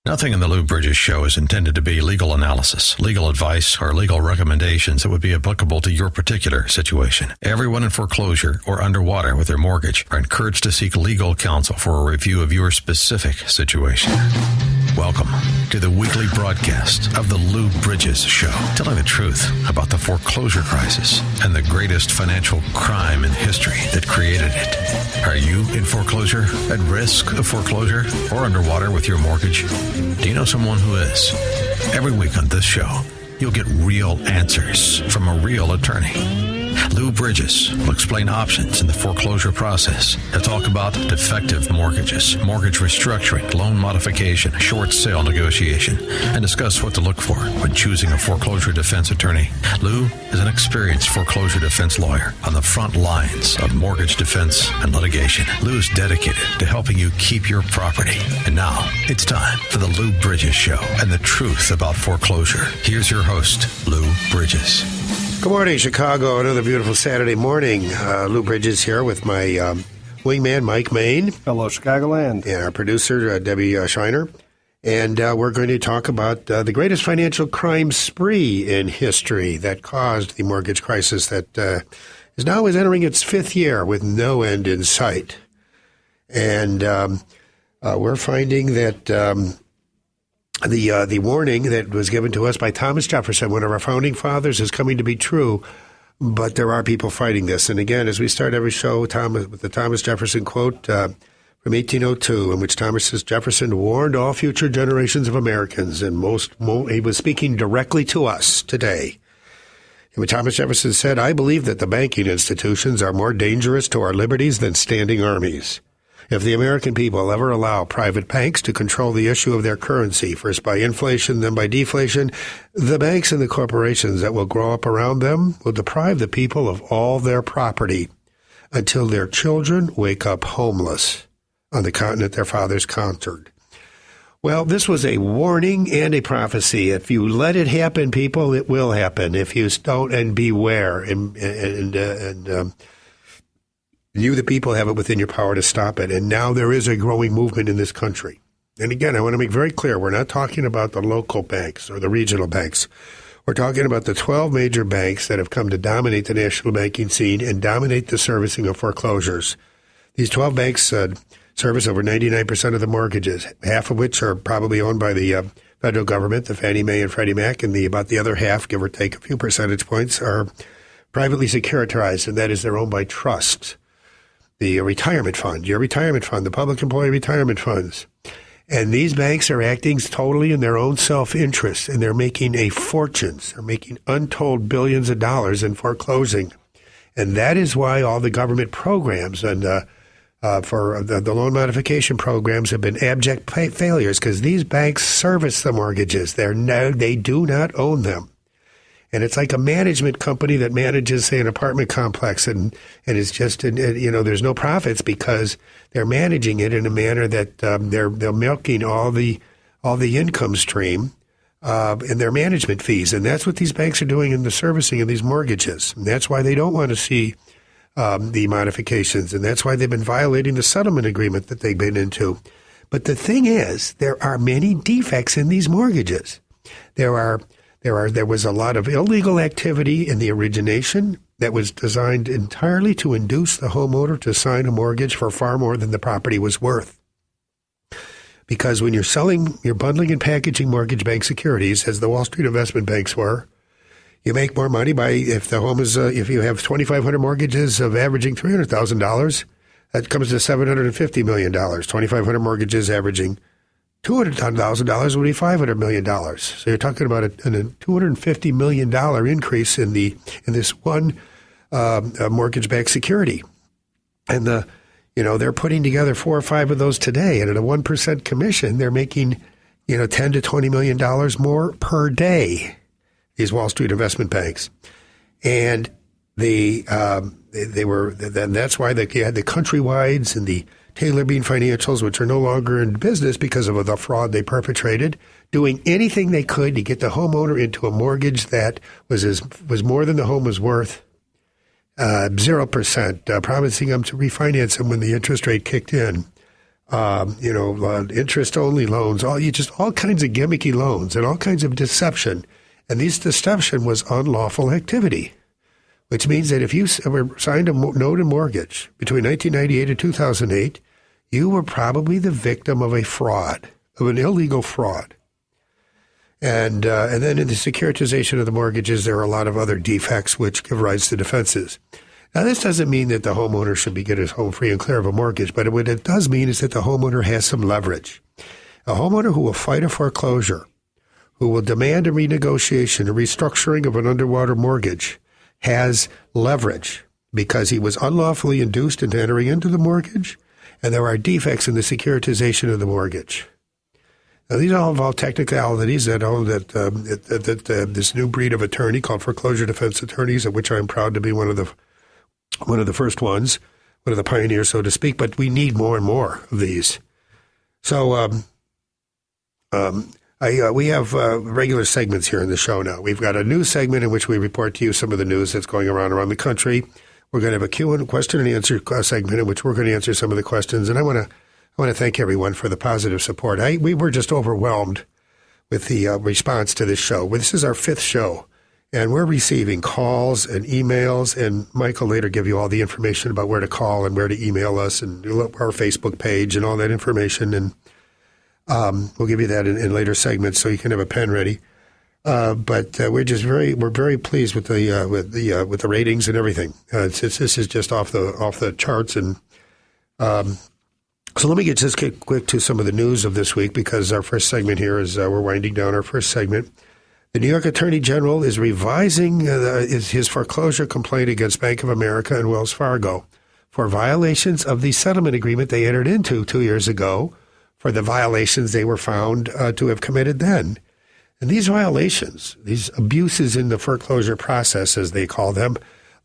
Nothing in the Lou Brydges Show is intended to be legal analysis, legal advice, or legal recommendations that would be applicable to your particular situation. Everyone in foreclosure or underwater with their mortgage are encouraged to seek legal counsel for a review of your specific situation. Welcome to the weekly broadcast of the Lou Brydges Show, telling the truth about the foreclosure crisis and the greatest financial crime in history that created it. Are you in foreclosure, at risk of foreclosure, or underwater with your mortgage? Do you know someone who is? Every week on this show, you'll get real answers from a real attorney. Lou Brydges will explain options in the foreclosure process. He'll talk about defective mortgages, mortgage restructuring, loan modification, short sale negotiation, and discuss what to look for when choosing a foreclosure defense attorney. Lou is an experienced foreclosure defense lawyer on the front lines of mortgage defense and litigation. Lou is dedicated to helping you keep your property. And now it's time for the Lou Brydges Show and the truth about foreclosure. Here's your host, Lou Brydges. Good morning, Chicago. Another beautiful Saturday morning. Lou Brydges here with my wingman, Mike Main. Hello, Chicagoland. And our producer, Debbie Schreiner. And we're going to talk about the greatest financial crime spree in history that caused the mortgage crisis that is now entering its fifth year with no end in sight. And we're finding that the warning that was given to us by Thomas Jefferson, one of our founding fathers, is coming to be true, but there are people fighting this. And again, as we start every show, with the Thomas Jefferson quote from 1802, in which Thomas Jefferson warned all future generations of Americans, and he was speaking directly to us today. And when Thomas Jefferson said, "I believe that the banking institutions are more dangerous to our liberties than standing armies. If the American people ever allow private banks to control the issue of their currency, first by inflation, then by deflation, the banks and the corporations that will grow up around them will deprive the people of all their property until their children wake up homeless on the continent their fathers conquered." Well, this was a warning and a prophecy. If you let it happen, people, it will happen. If you don't, and beware, you, the people, have it within your power to stop it. And now there is a growing movement in this country. And again, I want to make very clear, we're not talking about the local banks or the regional banks. We're talking about the 12 major banks that have come to dominate the national banking scene and dominate the servicing of foreclosures. These 12 banks service over 99% of the mortgages, half of which are probably owned by the federal government, the Fannie Mae and Freddie Mac, and about the other half, give or take a few percentage points, are privately securitized, and that is they're owned by trusts. The retirement fund, your retirement fund, the public employee retirement funds. And these banks are acting totally in their own self-interest, and they're making a fortune. They're making untold billions of dollars in foreclosing. And that is why all the government programs and for the loan modification programs have been abject failures, because these banks service the mortgages. They do not own them. And it's like a management company that manages, say, an apartment complex, and it's just, there's no profits because they're managing it in a manner that they're milking all the income stream in their management fees. And that's what these banks are doing in the servicing of these mortgages. And that's why they don't want to see the modifications. And that's why they've been violating the settlement agreement that they've been into. But the thing is, there are many defects in these mortgages. There was a lot of illegal activity in the origination that was designed entirely to induce the homeowner to sign a mortgage for far more than the property was worth. Because when you're bundling and packaging mortgage-backed securities, as the Wall Street investment banks were, you make more money if you have 2,500 mortgages of averaging $300,000, that comes to $750 million. 2,500 mortgages averaging $200,000 would be $500 million. So you're talking about a $250 million increase in this one mortgage-backed security. And they're putting together 4 or 5 of those today, and at a 1% commission, they're making $10 to $20 million more per day. These Wall Street investment banks, and that's why you had the Countrywides and the Taylor Bean Financials, which are no longer in business because of the fraud they perpetrated, doing anything they could to get the homeowner into a mortgage that was more than the home was worth, 0%, promising them to refinance them when the interest rate kicked in. interest-only loans, all kinds of gimmicky loans and all kinds of deception. And this deception was unlawful activity, which means that if you were signed a note and mortgage between 1998 and 2008, you were probably the victim of a fraud, of an illegal fraud. And then in the securitization of the mortgages, there are a lot of other defects which give rise to defenses. Now, this doesn't mean that the homeowner should get his home free and clear of a mortgage, but what it does mean is that the homeowner has some leverage. A homeowner who will fight a foreclosure, who will demand a renegotiation, a restructuring of an underwater mortgage, has leverage because he was unlawfully induced into entering into the mortgage, and there are defects in the securitization of the mortgage. Now, these all involve technicalities that this new breed of attorney called foreclosure defense attorneys, of which I'm proud to be one of the first ones, one of the pioneers, so to speak. But we need more and more of these. So we have regular segments here in the show now. We've got a news segment in which we report to you some of the news that's going around the country. We're going to have a question and answer segment in which we're going to answer some of the questions. And I want to thank everyone for the positive support. We were just overwhelmed with the response to this show. This is our 5th show, and we're receiving calls and emails. And Mike will later give you all the information about where to call and where to email us and our Facebook page and all that information. And we'll give you that in later segments so you can have a pen ready. But we're very pleased with the ratings and everything. This is just off the charts. And so let me get just quick to some of the news of this week, because our first segment here is we're winding down our first segment. The New York Attorney General is revising his foreclosure complaint against Bank of America and Wells Fargo for violations of the settlement agreement they entered into 2 years ago, for the violations they were found to have committed then. And these violations, these abuses in the foreclosure process, as they call them,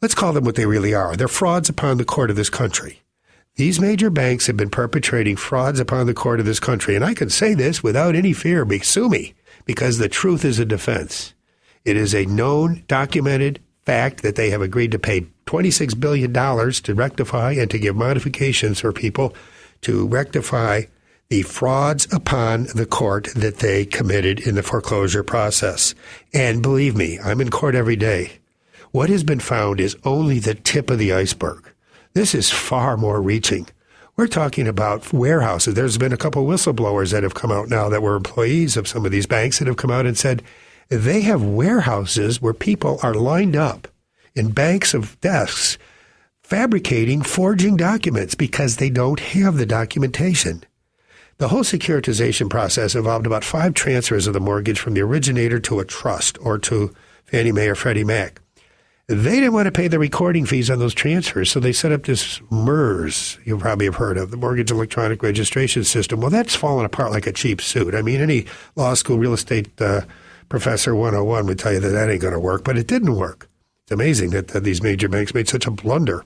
let's call them what they really are. They're frauds upon the court of this country. These major banks have been perpetrating frauds upon the court of this country. And I can say this without any fear, sue me, because the truth is a defense. It is a known, documented fact that they have agreed to pay $26 billion to rectify and to give modifications for people to rectify the frauds upon the court that they committed in the foreclosure process. And believe me, I'm in court every day. What has been found is only the tip of the iceberg. This is far more reaching. We're talking about warehouses. There's been a couple whistleblowers that have come out now that were employees of some of these banks that have come out and said they have warehouses where people are lined up in banks of desks fabricating, forging documents because they don't have the documentation. The whole securitization process involved about 5 transfers of the mortgage from the originator to a trust or to Fannie Mae or Freddie Mac. They didn't want to pay the recording fees on those transfers, so they set up this MERS, you probably have heard of, the Mortgage Electronic Registration System. Well, that's fallen apart like a cheap suit. I mean, any law school real estate professor 101 would tell you that ain't going to work, but it didn't work. It's amazing that these major banks made such a blunder.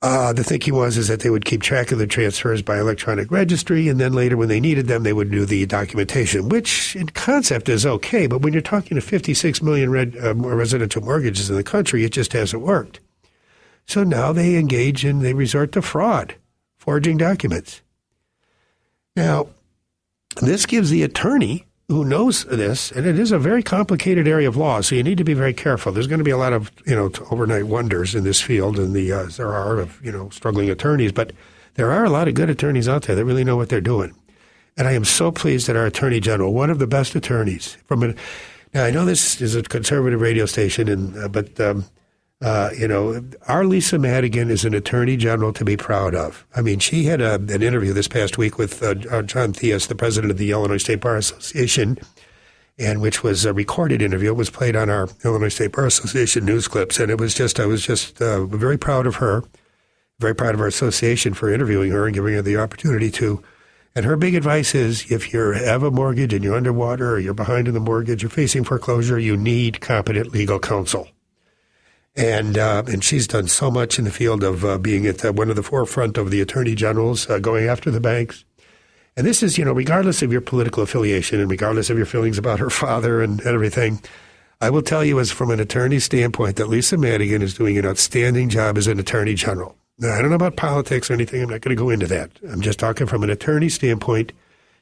The thinking is that they would keep track of the transfers by electronic registry, and then later when they needed them, they would do the documentation, which in concept is okay. But when you're talking to 56 million residential mortgages in the country, it just hasn't worked. So now they resort to fraud, forging documents. Now, this gives the attorney who knows this, and it is a very complicated area of law, so you need to be very careful. There's going to be a lot of, overnight wonders in this field, and there are of, struggling attorneys, but there are a lot of good attorneys out there that really know what they're doing. And I am so pleased that our Attorney General, one of the best attorneys now I know this is a conservative radio station, but our Lisa Madigan is an Attorney General to be proud of. I mean, she had an interview this past week with John Theus, the president of the Illinois State Bar Association, and which was a recorded interview. It was played on our Illinois State Bar Association news clips, and I was just very proud of her, very proud of our association for interviewing her and giving her the opportunity to. And her big advice is, if you have a mortgage and you're underwater or you're behind in the mortgage, you're facing foreclosure, you need competent legal counsel. And she's done so much in the field of being at one of the forefront of the attorney generals going after the banks. And this is, regardless of your political affiliation and regardless of your feelings about her father and everything, I will tell you as from an attorney standpoint that Lisa Madigan is doing an outstanding job as an attorney general. Now, I don't know about politics or anything. I'm not going to go into that. I'm just talking from an attorney standpoint.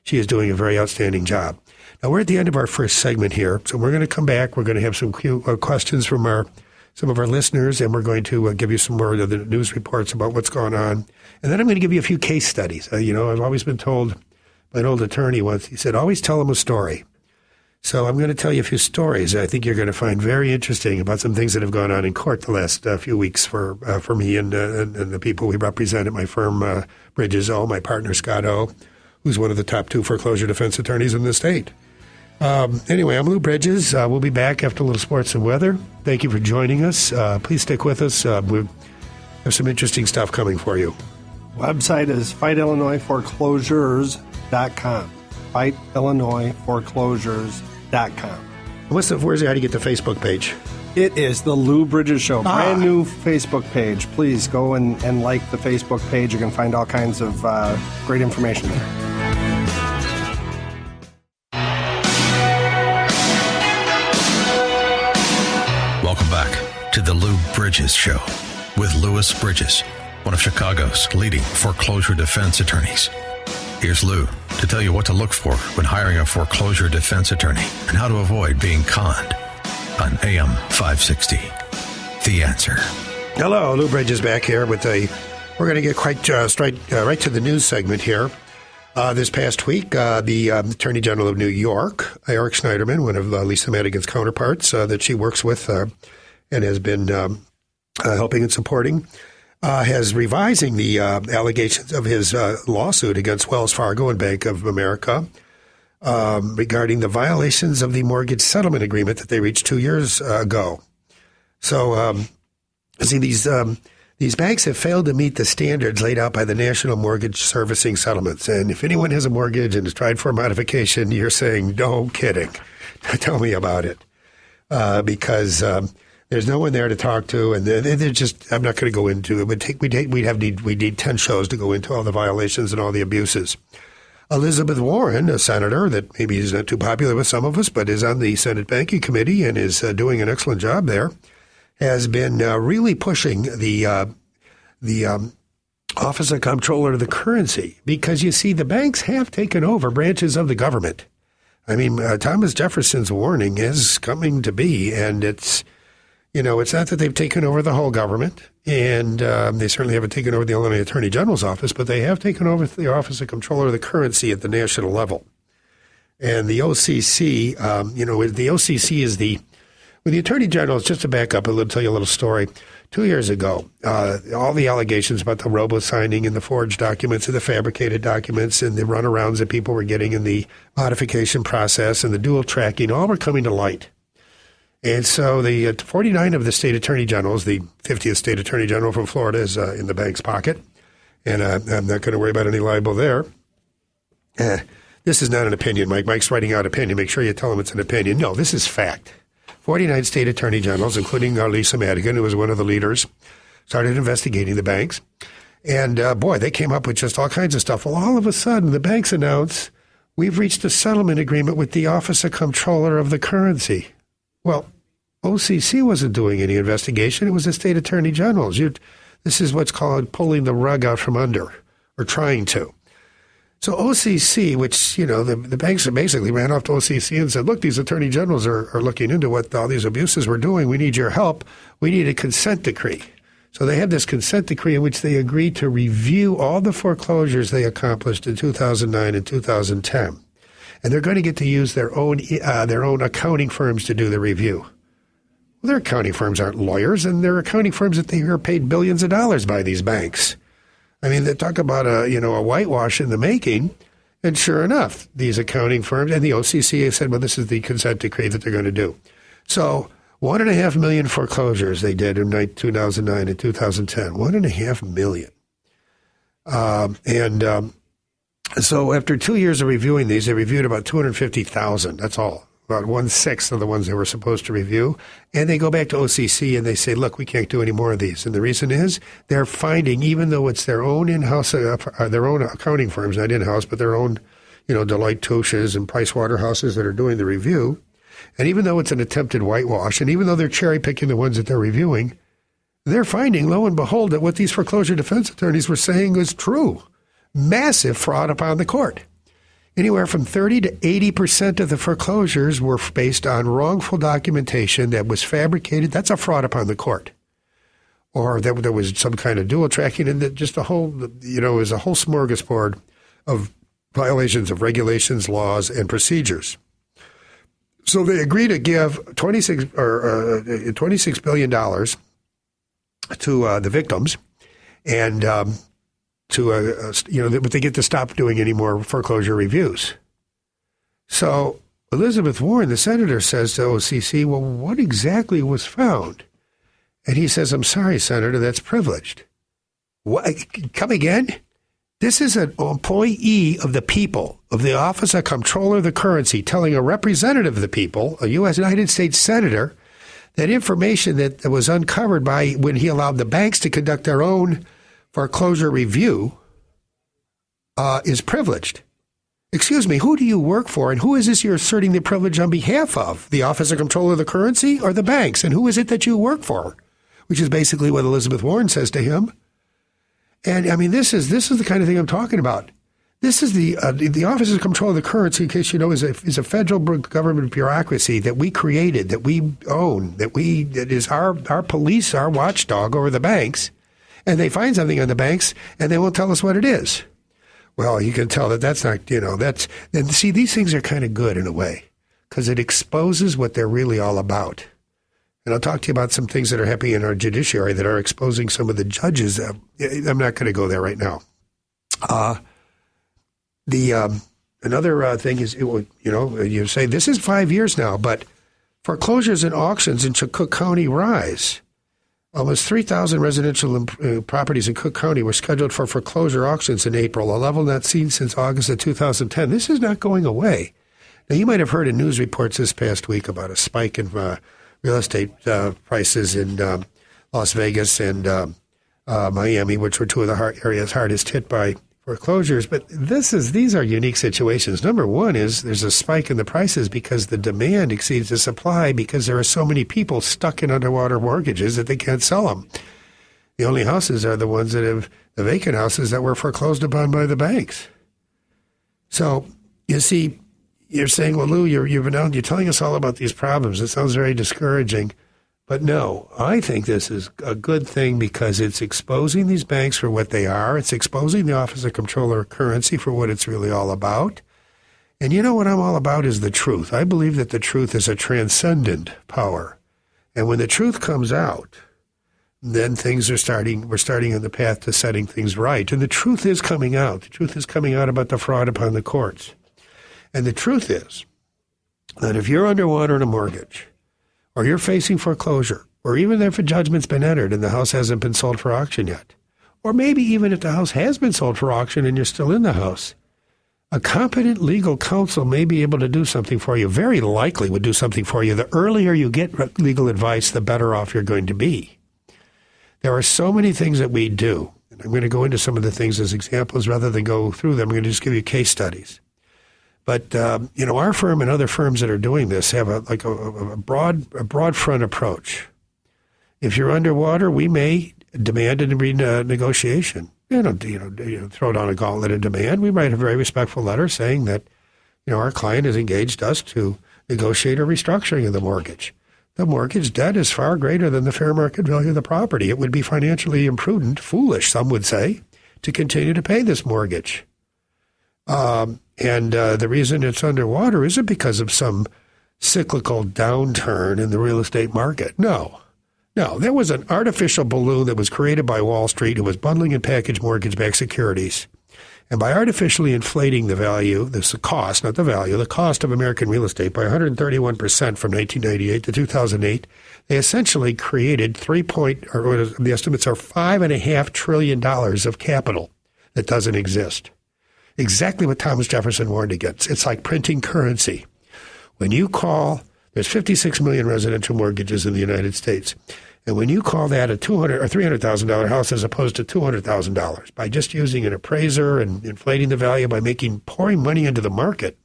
She is doing a very outstanding job. Now, we're at the end of our first segment here, so we're going to come back. We're going to have some questions from some of our listeners, and we're going to give you some more of the news reports about what's going on. And then I'm going to give you a few case studies. I've always been told by an old attorney once, he said, always tell them a story. So I'm going to tell you a few stories I think you're going to find very interesting about some things that have gone on in court the last few weeks for me and the people we represent at my firm, Brydges O, my partner, Scott O, who's one of the top 2 foreclosure defense attorneys in the state. Anyway, I'm Lou Brydges. We'll be back after a little sports and weather. Thank you for joining us. Please stick with us. We have some interesting stuff coming for you. Website is FightIllinoisForeclosures.com. FightIllinoisForeclosures.com. Where's how do you get the Facebook page? It is the Lou Brydges Show, brand new Facebook page. Please go and like the Facebook page. You can find all kinds of great information there. Welcome back to the Lou Brydges Show with Louis Brydges, one of Chicago's leading foreclosure defense attorneys. Here's Lou to tell you what to look for when hiring a foreclosure defense attorney and how to avoid being conned on AM 560. The Answer. Hello, Lou Brydges back here with we're going to get quite right to the news segment here. This past week, the Attorney General of New York, Eric Schneiderman, one of Lisa Madigan's counterparts that she works with and has been helping and supporting, has revising the allegations of his lawsuit against Wells Fargo and Bank of America regarding the violations of the mortgage settlement agreement that they reached 2 years ago. So, see, these banks have failed to meet the standards laid out by the National Mortgage Servicing Settlements. And if anyone has a mortgage and has tried for a modification, you're saying, no kidding. Tell me about it. Because there's no one there to talk to, and they're just, I'm not going to go into it, but we need 10 shows to go into all the violations and all the abuses. Elizabeth Warren, a senator that maybe is not too popular with some of us, but is on the Senate Banking Committee and is doing an excellent job there, has been really pushing the Office of Comptroller of the Currency, because you see the banks have taken over branches of the government. I mean, Thomas Jefferson's warning is coming to be, and it's not that they've taken over the whole government, and they certainly haven't taken over the Illinois Attorney General's office, but they have taken over the Office of Comptroller of the Currency at the national level. And the OCC, the OCC is with the Attorney General, just to back up, I'll tell you a little story. 2 years ago, all the allegations about the robo-signing and the forged documents and the fabricated documents and the runarounds that people were getting in the modification process and the dual tracking, all were coming to light. And so the 49 of the state attorney generals, the 50th state attorney general from Florida is in the bank's pocket, and I'm not going to worry about any libel there. This is not an opinion, Mike. Mike's writing out opinion. Make sure you tell him it's an opinion. No, this is fact. 49 state attorney generals, including Lisa Madigan, who was one of the leaders, started investigating the banks. And, they came up with just all kinds of stuff. Well, all of a sudden, the banks announced, we've reached a settlement agreement with the Office of Comptroller of the Currency. Well, OCC wasn't doing any investigation. It was the state attorney generals. This is what's called pulling the rug out from under, or trying to. So OCC, which, the banks basically ran off to OCC and said, look, these attorney generals are looking into what all these abuses we're doing. We need your help. We need a consent decree. So they have this consent decree in which they agreed to review all the foreclosures they accomplished in 2009 and 2010. And they're going to get to use their own accounting firms to do the review. Well, their accounting firms aren't lawyers, and they're accounting firms that they are paid billions of dollars by these banks. I mean, they talk about a whitewash in the making, and sure enough, these accounting firms and the OCC said, well, this is the consent decree that they're going to do. So 1.5 million foreclosures they did in 2009 and 2010. 1.5 million. So after 2 years of reviewing these, they reviewed about 250,000. That's all. About 1/6 of the ones they were supposed to review. And they go back to OCC and they say, look, we can't do any more of these. And the reason is they're finding, even though it's their own in-house, their own accounting firms, not in-house, but their own, Deloitte Touches and Price Waterhouses that are doing the review. And even though it's an attempted whitewash, and even though they're cherry picking the ones that they're reviewing, they're finding, lo and behold, that what these foreclosure defense attorneys were saying was true. Massive fraud upon the court. Anywhere from 30 to 80% of the foreclosures were based on wrongful documentation that was fabricated. That's a fraud upon the court. Or that there was some kind of dual tracking, and that just a whole, it was a whole smorgasbord of violations of regulations, laws, and procedures. So they agreed to give $26 billion to the victims, and but they get to stop doing any more foreclosure reviews. So Elizabeth Warren, the senator, says to OCC, well, what exactly was found? And he says, I'm sorry, Senator, that's privileged. What? Come again? This is an employee of the people, of the Office of Comptroller of the Currency, telling a representative of the people, a U.S. United States senator, that information that was uncovered by when he allowed the banks to conduct their own foreclosure review is privileged. Excuse me, who do you work for, and who is this you're asserting the privilege on behalf of? The Office of Comptroller of the Currency or the banks? And who is it that you work for? Which is basically what Elizabeth Warren says to him. And I mean, this is the kind of thing I'm talking about. This is the Office of Comptroller of the Currency, in case you know, is a federal government bureaucracy that we created, that we own, that is our police, our watchdog over the banks. And they find something on the banks, and they won't tell us what it is. Well, you can tell that's not, and see, these things are kind of good in a way, because it exposes what they're really all about. And I'll talk to you about some things that are happening in our judiciary that are exposing some of the judges. I'm not going to go there right now. Another thing is, you say this is 5 years now, but foreclosures and auctions in Cook County rise. Almost 3,000 residential properties in Cook County were scheduled for foreclosure auctions in April, a level not seen since August of 2010. This is not going away. Now, you might have heard in news reports this past week about a spike in real estate prices in Las Vegas and Miami, which were two of the areas hardest hit by foreclosures. But these are unique situations. Number one is there's a spike in the prices because the demand exceeds the supply because there are so many people stuck in underwater mortgages that they can't sell them. The only houses are the ones that have the vacant houses that were foreclosed upon by the banks. So you see, you're saying, well, Lou, you're telling us all about these problems. It sounds very discouraging. But no, I think this is a good thing because it's exposing these banks for what they are. It's exposing the Office of Comptroller of Currency for what it's really all about. And you know what I'm all about is the truth. I believe that the truth is a transcendent power. And when the truth comes out, then we're starting on the path to setting things right. And the truth is coming out. The truth is coming out about the fraud upon the courts. And the truth is that if you're underwater in a mortgage, or you're facing foreclosure, or even if a judgment's been entered and the house hasn't been sold for auction yet, or maybe even if the house has been sold for auction and you're still in the house, a competent legal counsel may be able to do something for you, very likely would do something for you. The earlier you get legal advice, the better off you're going to be. There are so many things that we do, and I'm going to go into some of the things as examples rather than go through them. I'm going to just give you case studies. But, our firm and other firms that are doing this have a broad front approach. If you're underwater, we may demand a renegotiation. Throw down a gauntlet of demand. We write a very respectful letter saying that, our client has engaged us to negotiate a restructuring of the mortgage. The mortgage debt is far greater than the fair market value of the property. It would be financially imprudent, foolish, some would say, to continue to pay this mortgage. And the reason it's underwater isn't because of some cyclical downturn in the real estate market. No, there was an artificial balloon that was created by Wall Street who was bundling and packaged mortgage-backed securities. And by artificially inflating the value, the cost of American real estate by 131% from 1998 to 2008, they essentially created the estimates are $5.5 trillion of capital that doesn't exist. Exactly what Thomas Jefferson warned against. It's like printing currency. When you call, there's 56 million residential mortgages in the United States. And when you call that a $200,000 or $300,000 house as opposed to $200,000, by just using an appraiser and inflating the value by pouring money into the market,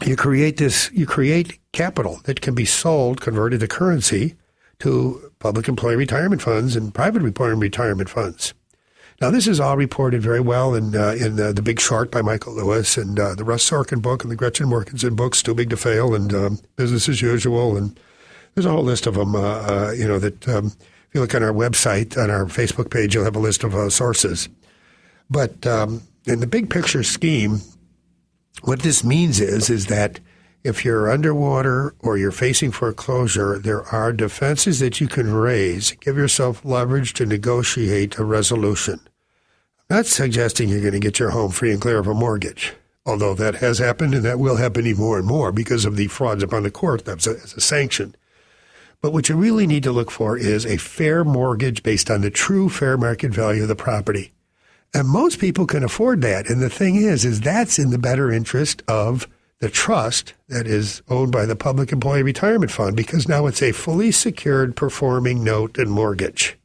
you create capital that can be sold, converted to currency, to public employee retirement funds and private retirement funds. Now, this is all reported very well in The Big Short by Michael Lewis and the Russ Sorkin book and the Gretchen Morkinson books, Too Big to Fail and Business as Usual. And there's a whole list of them, that if you look on our website, on our Facebook page, you'll have a list of sources. But in the big picture scheme, what this means is that if you're underwater or you're facing foreclosure, there are defenses that you can raise. Give yourself leverage to negotiate a resolution. I'm not suggesting you're going to get your home free and clear of a mortgage, although that has happened and that will happen even more and more because of the frauds upon the court as a sanction. But what you really need to look for is a fair mortgage based on the true fair market value of the property. And most people can afford that. And the thing is that's in the better interest of the trust that is owned by the Public Employee Retirement Fund, because now it's a fully secured performing note and mortgage.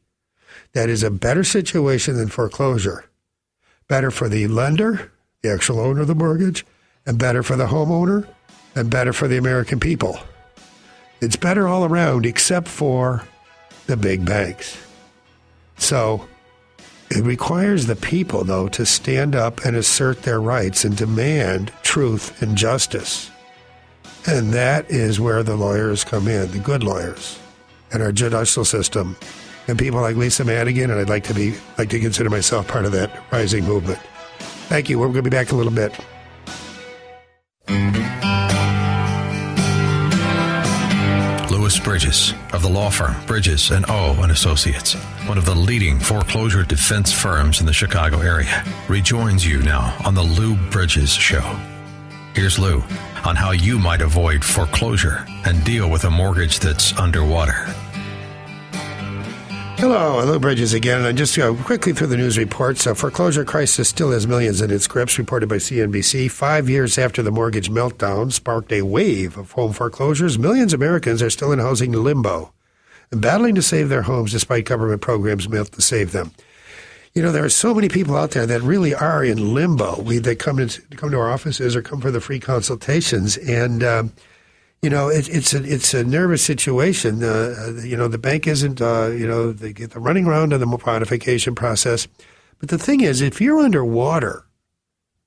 That is a better situation than foreclosure. Better for the lender, the actual owner of the mortgage, and better for the homeowner, and better for the American people. It's better all around except for the big banks. So it requires the people, though, to stand up and assert their rights and demand truth and justice. And that is where the lawyers come in, the good lawyers, and our judicial system, and people like Lisa Madigan, and I'd like to consider myself part of that rising movement. Thank you. We're going to be back in a little bit. Lou Brydges of the law firm Brydges & O and Associates, one of the leading foreclosure defense firms in the Chicago area, rejoins you now on the Lou Brydges Show. Here's Lou on how you might avoid foreclosure and deal with a mortgage that's underwater. Hello, Lou Brydges again, and I just go quickly through the news reports. Foreclosure crisis still has millions in its grips, reported by CNBC. 5 years after the mortgage meltdown sparked a wave of home foreclosures, millions of Americans are still in housing limbo and battling to save their homes despite government programs meant to save them. You know, there are so many people out there that really are in limbo. They come to our offices or come for the free consultations, and it's a nervous situation. The bank isn't, they get the running around on the modification process. But the thing is, if you're underwater,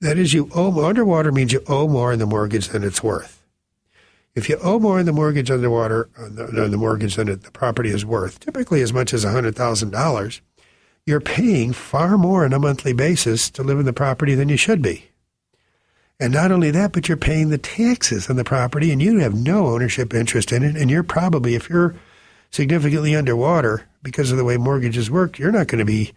that is, underwater means you owe more in the mortgage than it's worth. If you owe more in the mortgage underwater, on the mortgage than the property is worth, typically as much as $100,000, you're paying far more on a monthly basis to live in the property than you should be. And not only that, but you're paying the taxes on the property, and you have no ownership interest in it. And you're probably, if you're significantly underwater because of the way mortgages work, you're not going to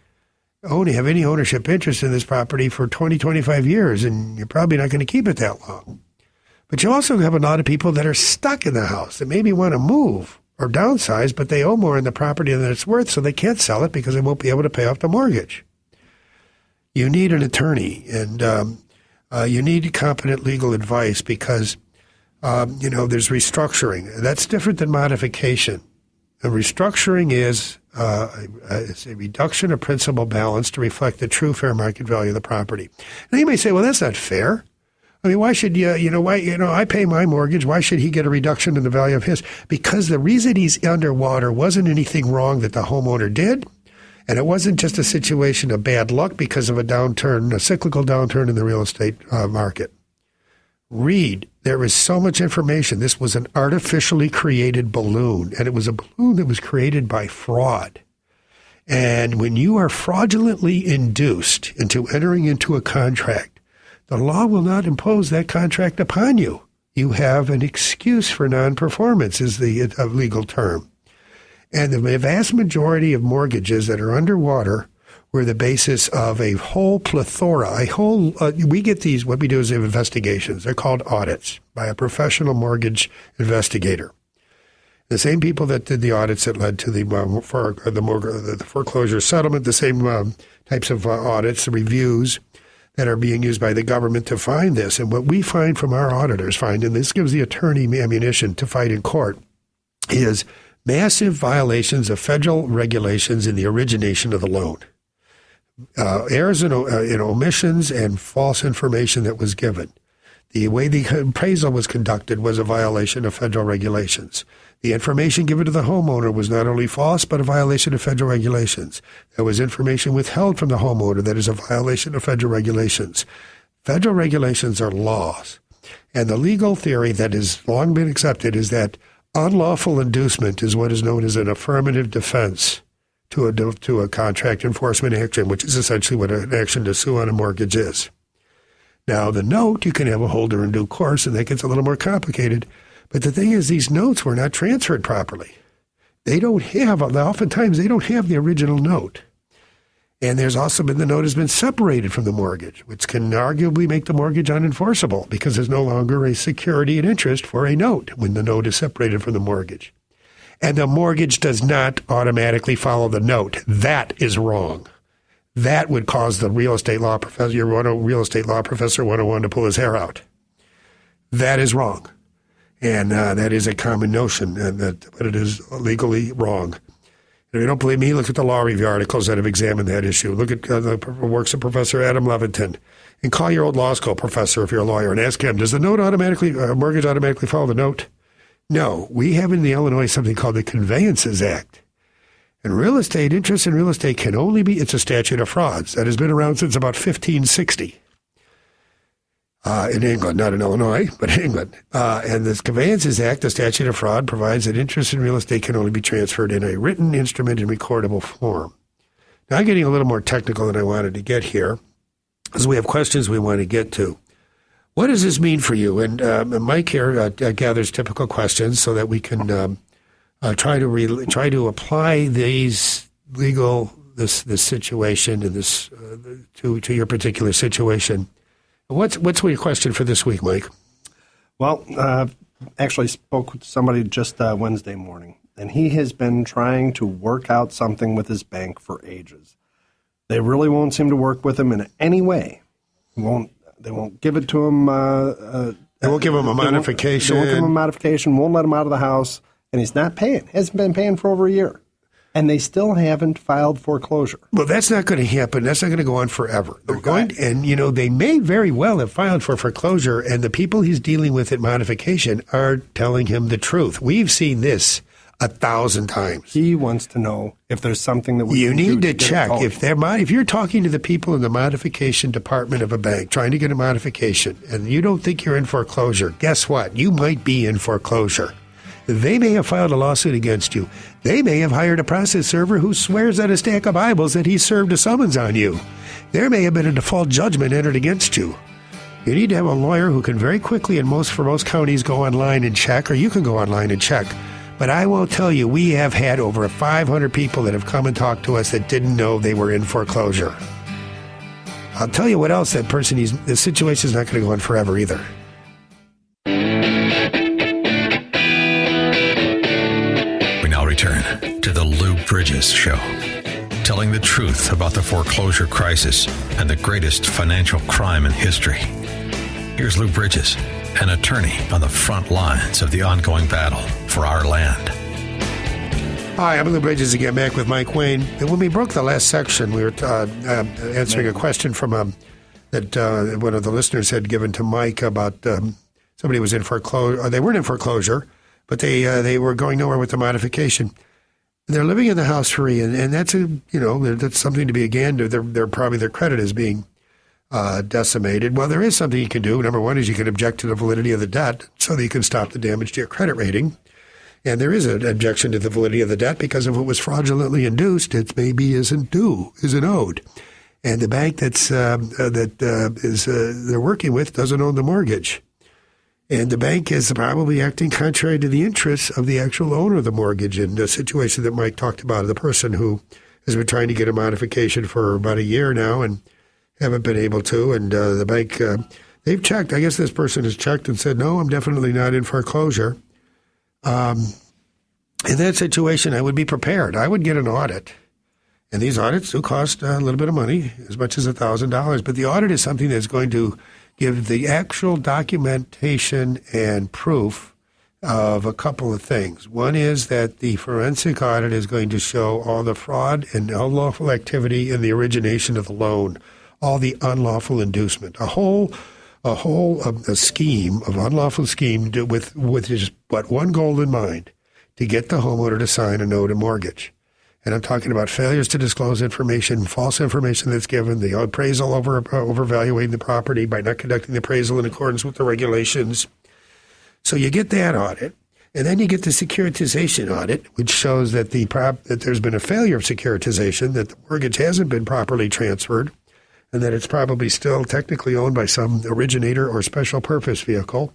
have any ownership interest in this property for 20, 25 years, and you're probably not going to keep it that long. But you also have a lot of people that are stuck in the house that maybe want to move or downsize, but they owe more in the property than it's worth, so they can't sell it because they won't be able to pay off the mortgage. You need an attorney, and you need competent legal advice because, there's restructuring. That's different than modification. And restructuring is it's a reduction of principal balance to reflect the true fair market value of the property. Now you may say, well, that's not fair. I mean, why should I pay my mortgage. Why should he get a reduction in the value of his? Because the reason he's underwater wasn't anything wrong that the homeowner did. And it wasn't just a situation of bad luck because of a cyclical downturn in the real estate market. There is so much information. This was an artificially created balloon, and it was a balloon that was created by fraud. And when you are fraudulently induced into entering into a contract, the law will not impose that contract upon you. You have an excuse for non-performance is the legal term. And the vast majority of mortgages that are underwater were the basis of a whole plethora, we get these, what we do is investigations. They're called audits by a professional mortgage investigator. The same people that did the audits that led to the foreclosure settlement, the same types of audits, the reviews that are being used by the government to find this. And what we find from our auditors and this gives the attorney ammunition to fight in court, is massive violations of federal regulations in the origination of the loan. Errors in omissions and false information that was given. The way the appraisal was conducted was a violation of federal regulations. The information given to the homeowner was not only false, but a violation of federal regulations. There was information withheld from the homeowner that is a violation of federal regulations. Federal regulations are laws. And the legal theory that has long been accepted is that unlawful inducement is what is known as an affirmative defense to a contract enforcement action, which is essentially what an action to sue on a mortgage is. Now, the note, you can have a holder in due course, and that gets a little more complicated. But the thing is, these notes were not transferred properly. Oftentimes they don't have the original note. And there's also been the note has been separated from the mortgage, which can arguably make the mortgage unenforceable because there's no longer a security and interest for a note when the note is separated from the mortgage. And the mortgage does not automatically follow the note. That is wrong. That would cause the real estate law professor, real estate law professor 101 to pull his hair out. That is wrong. And that is a common notion, but it is legally wrong. If you don't believe me, look at the law review articles that have examined that issue. Look at the works of Professor Adam Levitin. And call your old law school professor if you're a lawyer and ask him, does the note mortgage automatically follow the note? No. We have in the Illinois something called the Conveyances Act. And real estate, interest in real estate can only be, it's a statute of frauds that has been around since about 1560. In England, not in Illinois, but in England. And this Conveyances Act, the statute of fraud, provides that interest in real estate can only be transferred in a written instrument in recordable form. Now, I'm getting a little more technical than I wanted to get here, because we have questions we want to get to. What does this mean for you? And Mike here gathers typical questions so that we can try to apply this situation and this to your particular situation. What's your question for this week, Mike? Well, actually spoke with somebody just Wednesday morning, and he has been trying to work out something with his bank for ages. They really won't seem to work with him in any way. They won't give it to him. They won't give him a modification. They won't give him a modification, won't let him out of the house, and he's not paying. Hasn't been paying for over a year. And they still haven't filed foreclosure. Well, that's not going to happen. That's not going to go on forever. They may very well have filed for foreclosure, and the people he's dealing with at modification are telling him the truth. We've seen this 1,000 times. He wants to know if there's something that we you can need do to check if you're talking to the people in the modification department of a bank trying to get a modification, and you don't think you're in foreclosure. Guess what? You might be in foreclosure. They may have filed a lawsuit against you. They may have hired a process server who swears at a stack of Bibles that he served a summons on you. There may have been a default judgment entered against you. You need to have a lawyer who can very quickly, for most counties, go online and check, or you can go online and check. But I will tell you, we have had over 500 people that have come and talked to us that didn't know they were in foreclosure. I'll tell you what else the situation is not going to go on forever either. Return to the Lou Brydges Show, telling the truth about the foreclosure crisis and the greatest financial crime in history. Here's Lou Brydges, an attorney on the front lines of the ongoing battle for our land. Hi, I'm Lou Brydges again, back with Mike Wayne. And when we broke the last section, we were answering a question from that one of the listeners had given to Mike about somebody was in foreclosure. Or they weren't in foreclosure, but they were going nowhere with the modification. They're living in the house free, and that's that's something to be again. They're probably their credit is being decimated. Well, there is something you can do. Number one is you can object to the validity of the debt so that you can stop the damage to your credit rating. And there is an objection to the validity of the debt because if it was fraudulently induced, it maybe isn't owed. And the bank they're working with doesn't own the mortgage. And the bank is probably acting contrary to the interests of the actual owner of the mortgage in the situation that Mike talked about, the person who has been trying to get a modification for about a year now and haven't been able to. And the bank, they've checked. I guess this person has checked and said, no, I'm definitely not in foreclosure. In that situation, I would be prepared. I would get an audit. And these audits do cost a little bit of money, as much as $1,000. But the audit is something that's going to give the actual documentation and proof of a couple of things. One is that the forensic audit is going to show all the fraud and unlawful activity in the origination of the loan, all the unlawful inducement, a whole a whole a scheme, of unlawful scheme with just but one goal in mind, to get the homeowner to sign a note of mortgage. And I'm talking about failures to disclose information, false information that's given, the appraisal overvaluing the property by not conducting the appraisal in accordance with the regulations. So you get that audit, and then you get the securitization audit, which shows that that there's been a failure of securitization, that the mortgage hasn't been properly transferred, and that it's probably still technically owned by some originator or special purpose vehicle,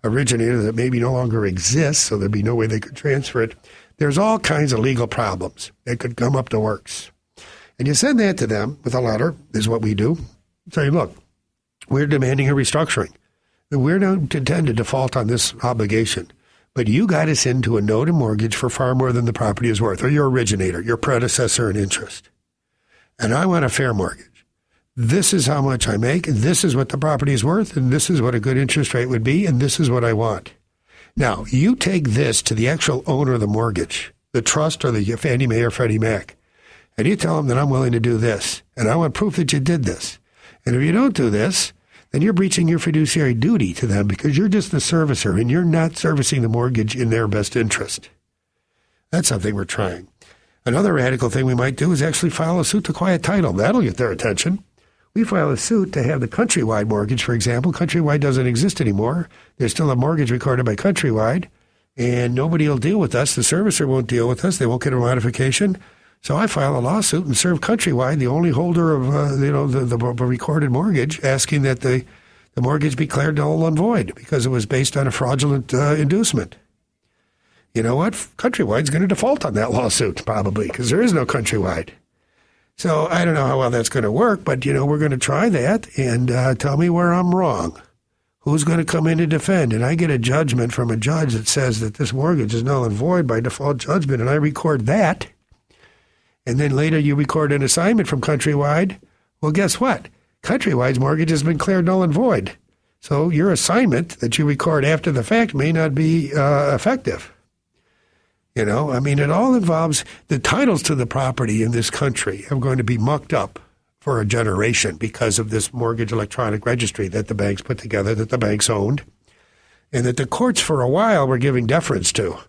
originator that maybe no longer exists, so there'd be no way they could transfer it. There's all kinds of legal problems that could come up the works. And you send that to them with a letter, is what we do. Say, look, we're demanding a restructuring. We don't intend to default on this obligation, but you got us into a note of mortgage for far more than the property is worth, or your originator, your predecessor in interest. And I want a fair mortgage. This is how much I make, and this is what the property is worth, and this is what a good interest rate would be, and this is what I want. Now, you take this to the actual owner of the mortgage, the trust or the Fannie Mae or Freddie Mac, and you tell them that I'm willing to do this, and I want proof that you did this. And if you don't do this, then you're breaching your fiduciary duty to them because you're just the servicer, and you're not servicing the mortgage in their best interest. That's something we're trying. Another radical thing we might do is actually file a suit to quiet title. That'll get their attention. We file a suit to have the Countrywide mortgage, for example. Countrywide doesn't exist anymore. There's still a mortgage recorded by Countrywide, and nobody will deal with us. The servicer won't deal with us. They won't get a modification. So I file a lawsuit and serve Countrywide, the only holder of the recorded mortgage, asking that the mortgage be declared null and void because it was based on a fraudulent inducement. You know what? Countrywide's going to default on that lawsuit probably because there is no Countrywide. So I don't know how well that's going to work, but, we're going to try that and tell me where I'm wrong. Who's going to come in and defend? And I get a judgment from a judge that says that this mortgage is null and void by default judgment, and I record that. And then later you record an assignment from Countrywide. Well, guess what? Countrywide's mortgage has been declared null and void. So your assignment that you record after the fact may not be effective. It all involves the titles to the property in this country are going to be mucked up for a generation because of this mortgage electronic registry that the banks put together, that the banks owned, and that the courts for a while were giving deference to,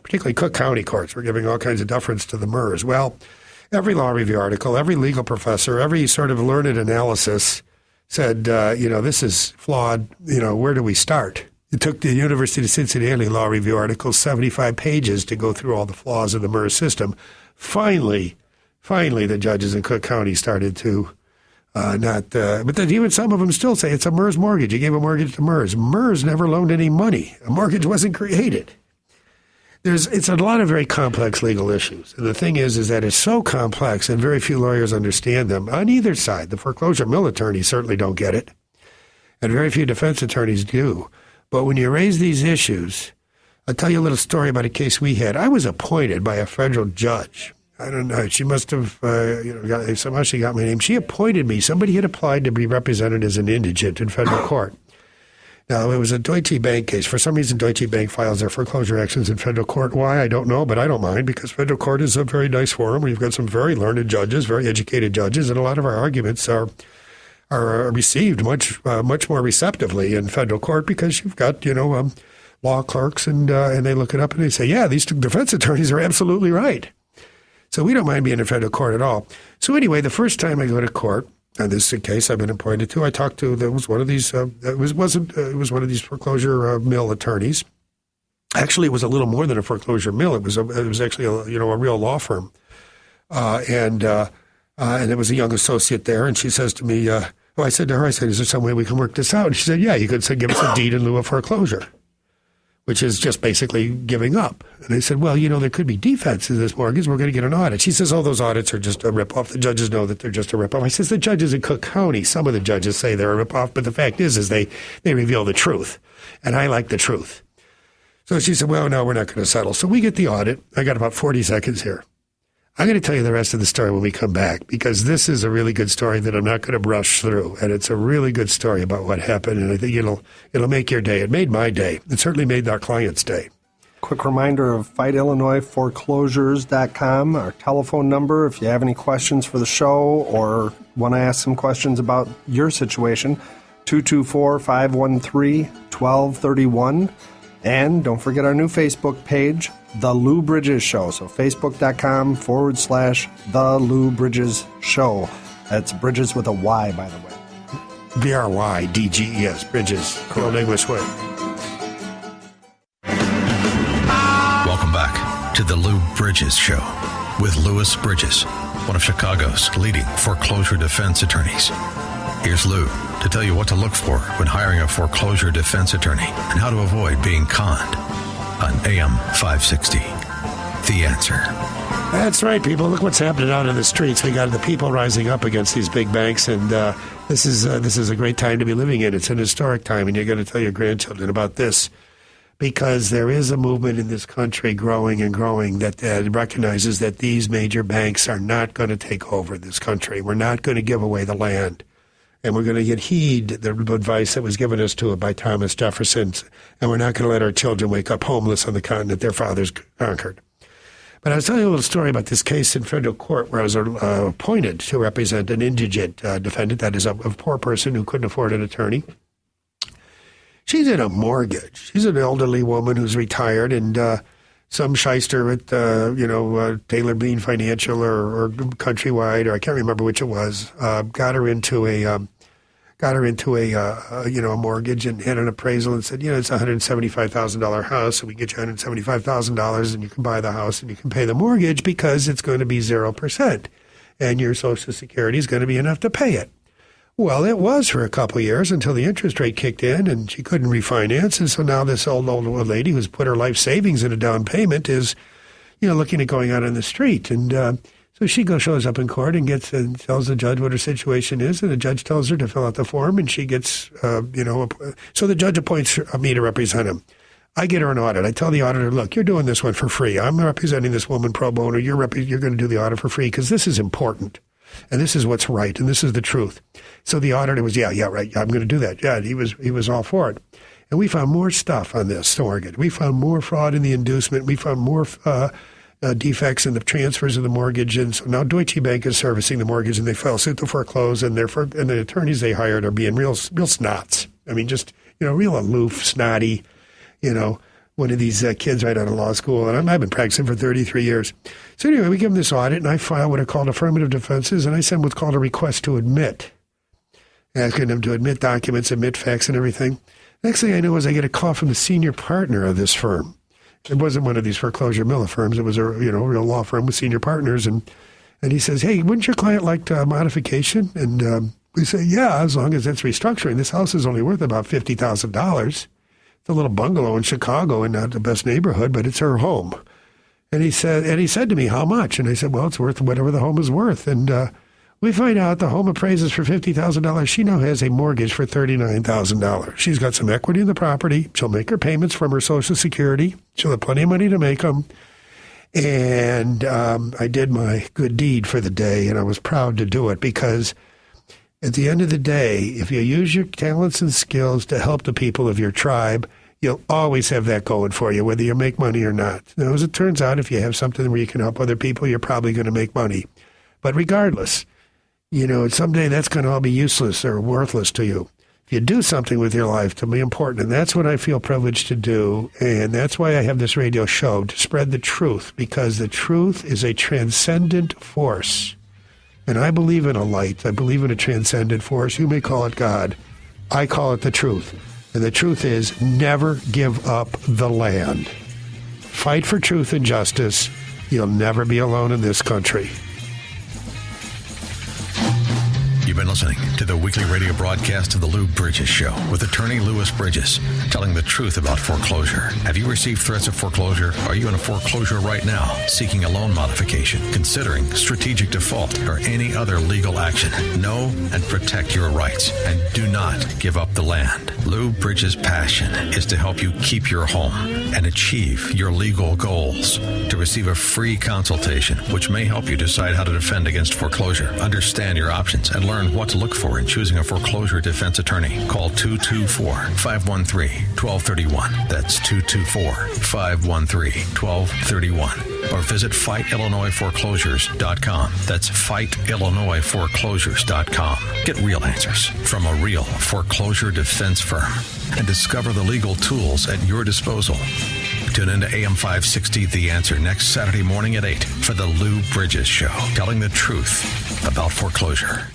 particularly Cook County courts were giving all kinds of deference to the MERS. Well, every law review article, every legal professor, every sort of learned analysis said, this is flawed. Where do we start? It took the University of Cincinnati Law Review article 75 pages to go through all the flaws of the MERS system. Finally, the judges in Cook County started to but then even some of them still say it's a MERS mortgage. You gave a mortgage to MERS. MERS never loaned any money. A mortgage wasn't created. It's a lot of very complex legal issues. And the thing is that it's so complex and very few lawyers understand them on either side. The foreclosure mill attorneys certainly don't get it, and very few defense attorneys do. But when you raise these issues, I'll tell you a little story about a case we had. I was appointed by a federal judge. I don't know. She must have, somehow she got my name. She appointed me. Somebody had applied to be represented as an indigent in federal court. Now, it was a Deutsche Bank case. For some reason, Deutsche Bank files their foreclosure actions in federal court. Why, I don't know, but I don't mind because federal court is a very nice forum. We've got some very learned judges, very educated judges, and a lot of our arguments are received much more receptively in federal court because you've got, law clerks and they look it up and they say, yeah, these defense attorneys are absolutely right. So we don't mind being in federal court at all. So anyway, the first time I go to court, and this is a case I've been appointed to, I talked to, there was one of these, it was one of these foreclosure mill attorneys. Actually, it was a little more than a foreclosure mill. It was actually a real law firm. And there was a young associate there, and she says to me, I said to her, is there some way we can work this out? And she said, yeah, you could give us a deed in lieu of foreclosure, which is just basically giving up. And I said, well, there could be defects in this mortgage. We're going to get an audit. She says, those audits are just a ripoff. The judges know that they're just a ripoff. I says, the judges in Cook County, some of the judges say they're a ripoff, but the fact is they reveal the truth. And I like the truth. So she said, well, no, we're not going to settle. So we get the audit. I got about 40 seconds here. I'm going to tell you the rest of the story when we come back, because this is a really good story that I'm not going to brush through. And it's a really good story about what happened. And I think it'll make your day. It made my day. It certainly made our client's day. Quick reminder of FightIllinoisForeclosures.com, our telephone number. If you have any questions for the show or want to ask some questions about your situation, 224-513-1231. And don't forget our new Facebook page, The Lou Brydges Show. So facebook.com/The Lou Brydges Show. That's Bridges with a Y, by the way. Brydges, Bridges, the old English way. Welcome back to the Lou Brydges Show with Louis Brydges, one of Chicago's leading foreclosure defense attorneys. Here's Lou to tell you what to look for when hiring a foreclosure defense attorney and how to avoid being conned on AM 560. The Answer. That's right, people. Look what's happening out in the streets. We got the people rising up against these big banks, and this is a great time to be living in. It's an historic time, and you're going to tell your grandchildren about this, because there is a movement in this country growing and growing that recognizes that these major banks are not going to take over this country. We're not going to give away the land. And we're going to heed the advice that was given us to it by Thomas Jefferson. And we're not going to let our children wake up homeless on the continent their fathers conquered. But I was telling you a little story about this case in federal court where I was appointed to represent an indigent defendant, that is a poor person who couldn't afford an attorney. She's in a mortgage. She's an elderly woman who's retired, and some shyster at, Taylor Bean Financial or Countrywide, or I can't remember which it was, got her into a mortgage and had an appraisal and said, it's a $175,000 house, and we get you $175,000 and you can buy the house and you can pay the mortgage because it's going to be 0%, and your Social Security is going to be enough to pay it. Well, it was for a couple of years until the interest rate kicked in and she couldn't refinance. And so now this old lady who's put her life savings in a down payment is, looking at going out on the street. And so she shows up in court and tells the judge what her situation is. And the judge tells her to fill out the form, and she gets, so the judge appoints me to represent him. I get her an audit. I tell the auditor, look, you're doing this one for free. I'm representing this woman pro bono. You're going to do the audit for free because this is important. And this is what's right, and this is the truth. So the auditor was, yeah, right, I'm going to do that. Yeah, he was all for it. And we found more stuff on this mortgage. We found more fraud in the inducement. We found more defects in the transfers of the mortgage. And so now Deutsche Bank is servicing the mortgage, and they filed suit to foreclose, and the attorneys they hired are being real snots. I mean, just, real aloof, snotty, one of these kids right out of law school, and I've been practicing for 33 years. So anyway, we give them this audit, and I file what are called affirmative defenses, and I send what's called a request to admit, asking them to admit documents, admit facts, and everything. Next thing I know is I get a call from the senior partner of this firm. It wasn't one of these foreclosure Miller firms. It was a real law firm with senior partners, and he says, hey, wouldn't your client like modification? And we say, yeah, as long as it's restructuring. This house is only worth about $50,000. It's a little bungalow in Chicago, and not the best neighborhood, but it's her home. And he said to me, how much? And I said, well, it's worth whatever the home is worth. And we find out the home appraises for $50,000. She now has a mortgage for $39,000. She's got some equity in the property. She'll make her payments from her Social Security. She'll have plenty of money to make them. And I did my good deed for the day, and I was proud to do it because at the end of the day, if you use your talents and skills to help the people of your tribe, you'll always have that going for you, whether you make money or not. Now, as it turns out, if you have something where you can help other people, you're probably going to make money. But regardless, someday that's going to all be useless or worthless to you. If you do something with your life, to be important, and that's what I feel privileged to do, and that's why I have this radio show, to spread the truth, because the truth is a transcendent force. And I believe in a light. I believe in a transcendent force. You may call it God. I call it the truth. And the truth is, never give up the land. Fight for truth and justice. You'll never be alone in this country. You've been listening to the weekly radio broadcast of the Lou Brydges Show with attorney Louis Brydges, telling the truth about foreclosure. Have you received threats of foreclosure? Are you in a foreclosure right now, seeking a loan modification, considering strategic default, or any other legal action? Know and protect your rights, and do not give up the land. Lou Brydges' passion is to help you keep your home and achieve your legal goals. To receive a free consultation, which may help you decide how to defend against foreclosure, understand your options, and learn Learn what to look for in choosing a foreclosure defense attorney. Call 224-513-1231. That's 224-513-1231. Or visit FightIllinoisForeclosures.com. That's FightIllinoisForeclosures.com. Get real answers from a real foreclosure defense firm and discover the legal tools at your disposal. Tune in to AM 560 The Answer next Saturday morning at 8 for the Lou Brydges Show, telling the truth about foreclosure.